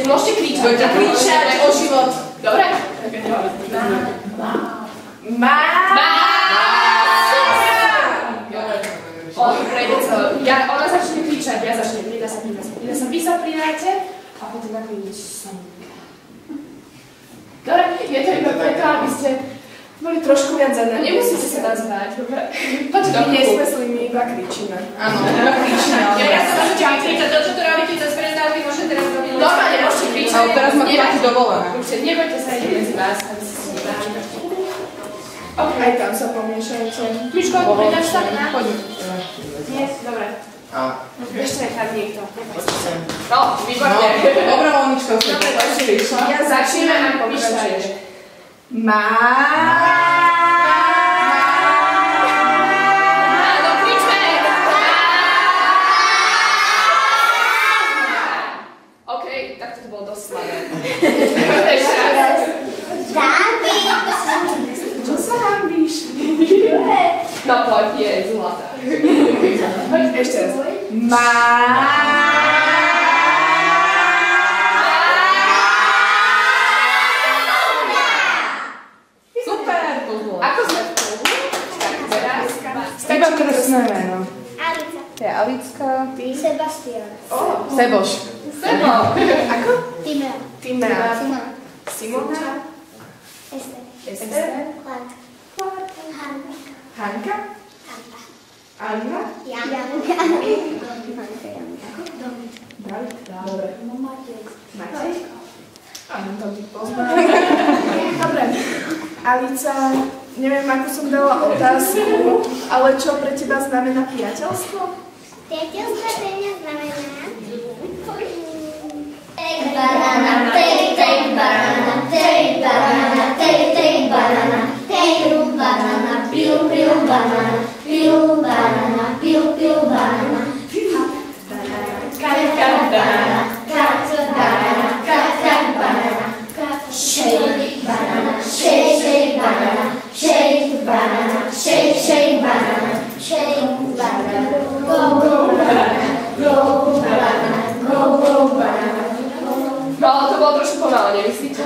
Môžete kričať. Budete kričať o život. Dobre? Ona začne kričať, ja začnem. Prida sa písať pri náte a potom ako nič samotné. Dobre, je to iba preto, aby ste boli trošku viac zadná. Nemusíte sa nazvať, dobre? Poďte do nie sme zlí, my iba kričíme. Áno, iba kričíme. Ja sa môžete kričať, to, čo tu robíte cez prestávky, môžete teraz robiť. Dobre, nemôžete kričať. Ale teraz máte taký dovolené. Nebojte sa, ide medzi vás, aby ste si nebáčili. Aj tam sa pomiešajte. Miško, pridáš sa? Poď. Nie, dobre. Ešte nechám niekto. No, výborne. Dobrá voľnička, ja začneme a pokračuješ. No, kričme! OK, tak to bolo dosť slabé. Ešte raz. Čo sa hambíš? No poď, je zlatá. Ešte raz. Super, to bolo. Ako sme v klubu? Tak teraz. Iba krásne meno. Alica. To je Alicka. Ty? Sebastian. Seboš. Sebo. Ako? Timea. Timea. Simona. Ester. Hanka. Anna? Janka. Dobre. Matej? Áno, to by poznám. Dobre. Alica, neviem, ako som dala otázku, ale čo pre teba znamená priateľstvo? Priateľstvo pre mňa znamená take banana, take banana, take banana, take banana, take banana, piu banana, piu banana, piu banana, cut banana, shake banana, shake banana, shake banana, shake banana, shake banana, go banana, go banana, go banana. No, ale to bolo trošku pomalé, nemyslíte?